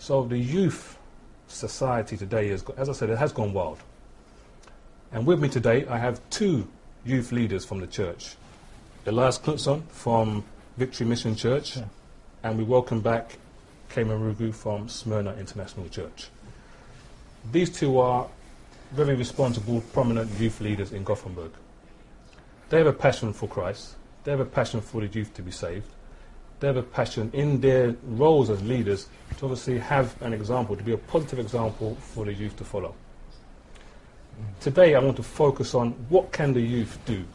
So the youth society today is, as I said, it has gone wild. And with me today, I have two youth leaders from the church. Elias Knutson from Victory Mission Church, and we welcome back Cayman Rugu from Smyrna International Church. These two are very responsible, prominent youth leaders in Gothenburg. They have a passion for Christ. They have a passion for the youth to be saved. They have a passion in their roles as leaders to obviously have an example, to be a positive example for the youth to follow. Today I want to focus on what can the youth do?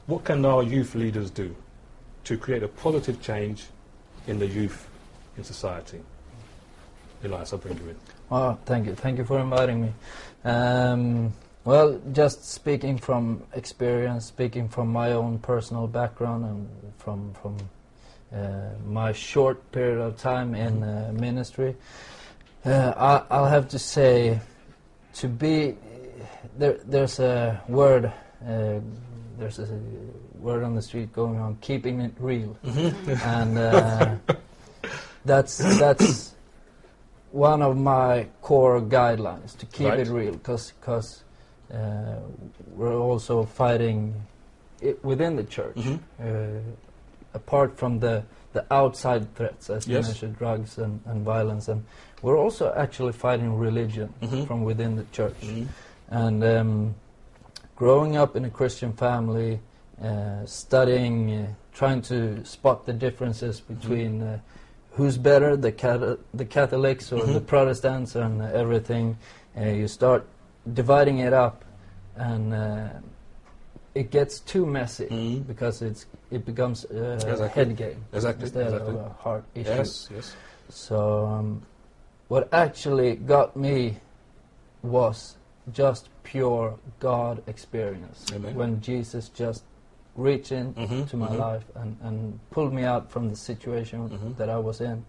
What can our youth leaders do to create a positive change in the youth in society? Elias, I'll bring you in. Oh, thank you. Thank you for inviting me. Well, just speaking from experience, speaking from my own personal background and from my short period of time in ministry, I'll have to say, to be there's a word on the street going on, keeping it real, and that's one of my core guidelines, to keep it real, because we're also fighting it within the church, apart from the outside threats, as you mentioned, drugs and violence, and we're also actually fighting religion from within the church. And growing up in a Christian family, studying, trying to spot the differences between who's better, the Catholics or the Protestants and everything, you start dividing it up, and it gets too messy because it becomes a head game instead of a heart issue. Yes. So what actually got me was just pure God experience. Amen. When Jesus just reached into my life and pulled me out from the situation that I was in.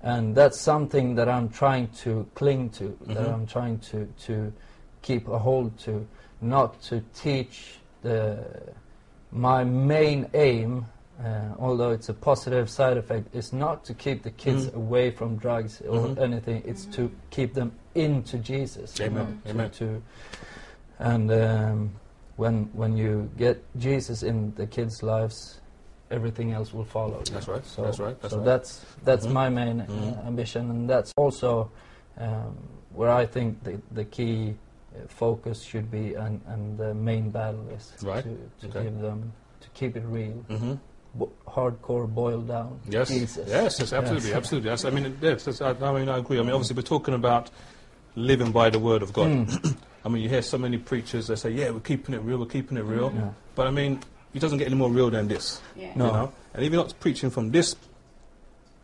And that's something that I'm trying to cling to, that I'm trying to keep a hold to, not to teach my main aim, although it's a positive side effect, is not to keep the kids away from drugs or anything, it's to keep them into Jesus. Amen. Amen. And when you get Jesus in the kids' lives, everything else will follow. That's right. So That's my main ambition, and that's also where I think the key focus should be, and the main battle is to give them, to keep it real, hardcore, boiled down. Yes, Jesus. yes, absolutely. Yes, I mean, I agree. I mean, obviously, we're talking about living by the word of God. I mean, you hear so many preachers, they say, we're keeping it real. Yeah. But I mean, it doesn't get any more real than this. Yeah. You know? And if you're not preaching from this,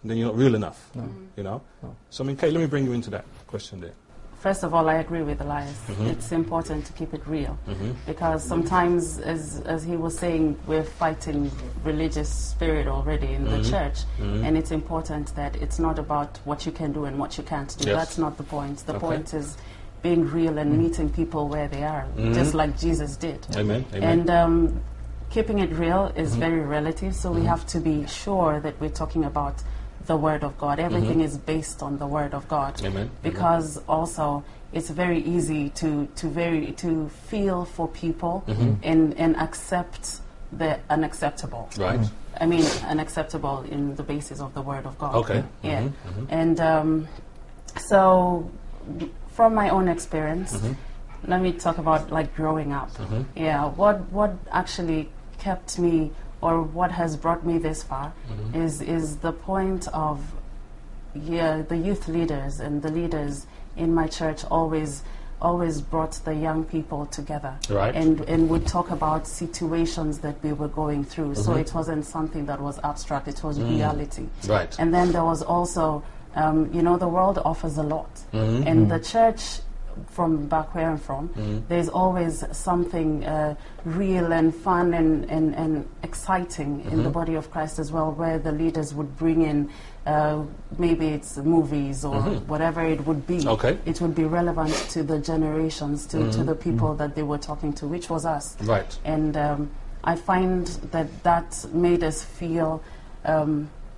then you're not real enough. No. You know? No. So, I mean, Kate, let me bring you into that question there. First of all, I agree with Elias. It's important to keep it real, because sometimes, as he was saying, we're fighting religious spirit already in the church, and it's important that it's not about what you can do and what you can't do. Yes. That's not the point. The point is being real and meeting people where they are, just like Jesus did. Amen. And keeping it real is very relative, so we have to be sure that we're talking about the Word of God. Everything is based on the Word of God. Amen. Because also it's very easy to feel for people and accept the unacceptable. Right. I mean, unacceptable in the basis of the Word of God. Okay. Yeah. And so, from my own experience, let me talk about like growing up. Yeah. What actually kept me, or what has brought me this far, is the point of the youth leaders and the leaders in my church always brought the young people together, right, and would talk about situations that we were going through. So it wasn't something that was abstract, it was reality. Right. And then there was also, the world offers a lot, and the church, from back where I'm from, there's always something real and fun and exciting in the body of Christ as well, where the leaders would bring in maybe it's movies or whatever it would be. Okay. It would be relevant to the generations, to the people that they were talking to, which was us. Right. And I find that made us feel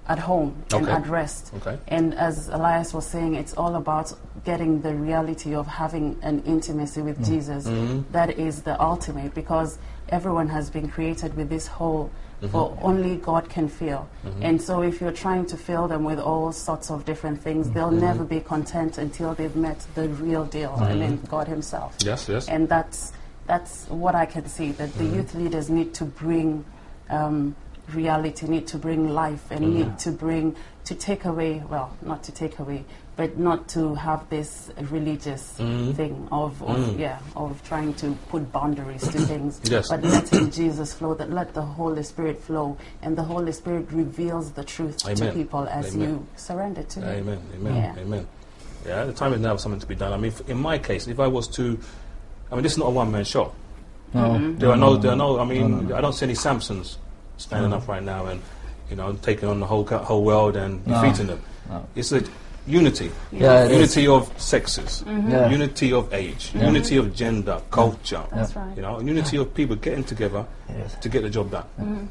at home and Okay. at rest. Okay. And as Elias was saying, it's all about getting the reality of having an intimacy with Jesus. That is the ultimate, because everyone has been created with this hole for only God can fill. And so if you're trying to fill them with all sorts of different things, they'll never be content until they've met the real deal, I mean God himself. Yes, yes. And that's what I can see, that the youth leaders need to bring reality, need to bring life, and need to take away, well, not to take away, but not to have this religious thing of trying to put boundaries to things, Yes. but letting Jesus flow, that let the Holy Spirit flow, and the Holy Spirit reveals the truth to Amen. people as Amen. you surrender to Him. Amen, amen, Yeah. amen. Yeah, the time is now for something to be done. I mean, in my case, if I was to, I mean, this is not a one-man show. No. There are no. I mean, I don't see any Samsons standing up right now and, you know, taking on the whole world and defeating them. No. It's a unity. Yeah, it is. Unity of sexes, Yeah. unity of age, unity of gender, culture. That's right. You know, unity of people getting together Yes. to get the job done.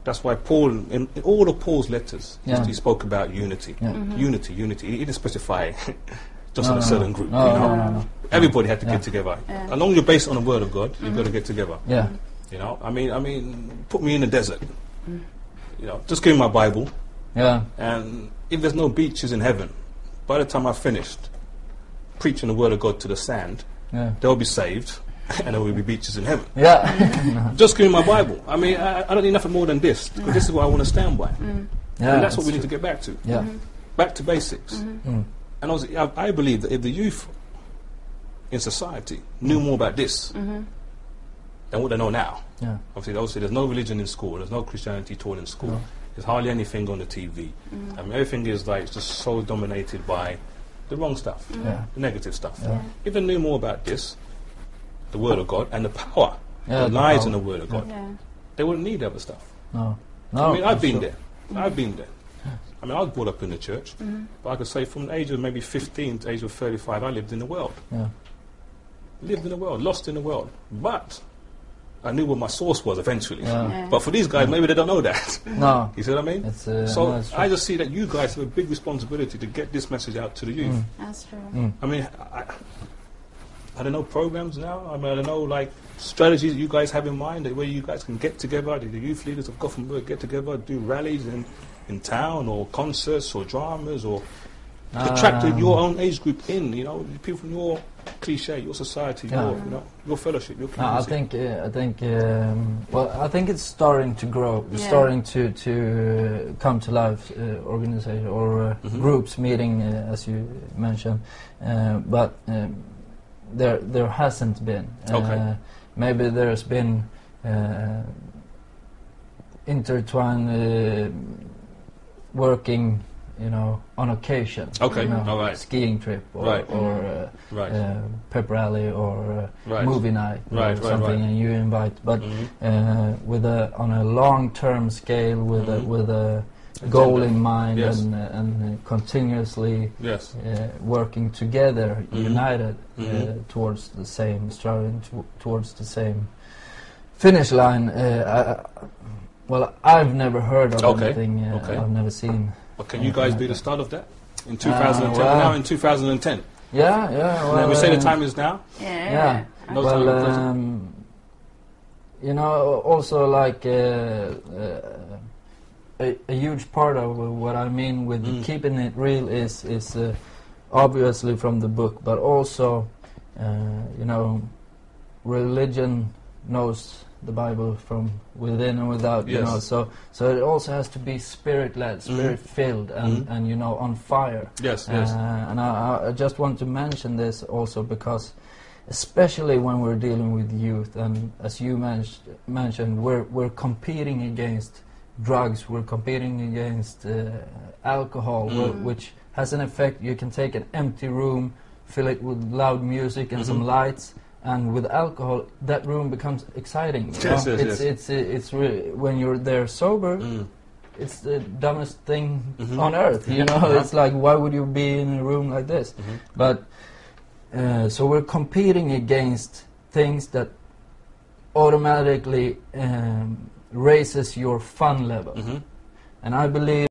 That's why Paul, in all of Paul's letters, Yeah. he spoke about unity. Yeah. Unity. He didn't specify just No, on a no, certain no. group. No, you know? no. Everybody had to Yeah. get together. Yeah. As long as you're based on the Word of God, you've got to get together. Yeah. You know, I mean, put me in the desert. You know, just give me my Bible, Yeah. and if there's no beaches in heaven, by the time I've finished preaching the Word of God to the sand, Yeah. they'll be saved, and there will be beaches in heaven. Yeah. Just give me my Bible. I mean, I don't need nothing more than this, because this is what I want to stand by. Yeah. And that's what we need to get back to. Yeah. Back to basics. And also, I believe that if the youth in society knew more about this than what they know now, Yeah. obviously there's no religion in school, there's no Christianity taught in school, there's hardly anything on the TV. I mean, everything is like just so dominated by the wrong stuff, Yeah. the negative stuff. Yeah. If they knew more about this, the Word of God, and the power Yeah, that the lies power. in the Word of God, Yeah. they wouldn't need other stuff. No. No. I mean, I've for been sure. there. I've been there. I mean, I was brought up in the church, but I could say from the age of maybe 15 to the age of 35, I lived in the world. Yeah. Lived in the world, lost in the world. But I knew what my source was eventually. Yeah. Yeah. But for these guys, maybe they don't know that. No. You see what I mean? It's So no, it's true. I just see that you guys have a big responsibility to get this message out to the youth. That's true. I mean, I don't know programs now. I mean, I don't know like strategies that you guys have in mind, that where you guys can get together, the youth leaders of Gothenburg get together, do rallies in town, or concerts, or dramas, or attract your own age group in. You know, people from your cliche, your society, Yeah. your fellowship, your No, I community. think I think it's starting to grow. It's Yeah. starting to come to life. Organization or groups meeting, as you mentioned, but there hasn't been. Okay. Maybe there's been intertwined working, on occasion. Okay, you know, all right. skiing trip or, Right. or Right. pep rally or Right. movie night or Right, right, something, right. and you invite, but Mhm. on a long-term scale with a Agenda. goal in mind, Yes. and continuously Yes. working together, united Mhm. towards the same, striving towards the same finish line. I've never heard of Okay, anything. okay. I've never seen. But can you guys be the start of that in 2010? well- Now in 2010. Yeah. And then we say the time is now. Yeah. Yeah. No Well, time at present. also like a huge part of what I mean with keeping it real is obviously from the book, but also religion knows the Bible from within and without. Yes. So it also has to be spirit-led, spirit-filled, and on fire. Yes, yes. And I just want to mention this also because, especially when we're dealing with youth, and as you mentioned, we're competing against drugs, we're competing against alcohol, which has an effect. You can take an empty room, fill it with loud music and some lights, and with alcohol, that room becomes exciting. you Yes, know? yes, It's really, when you're there sober, it's the dumbest thing on earth. It's like, why would you be in a room like this? But so we're competing against things that automatically raises your fun level. And I believe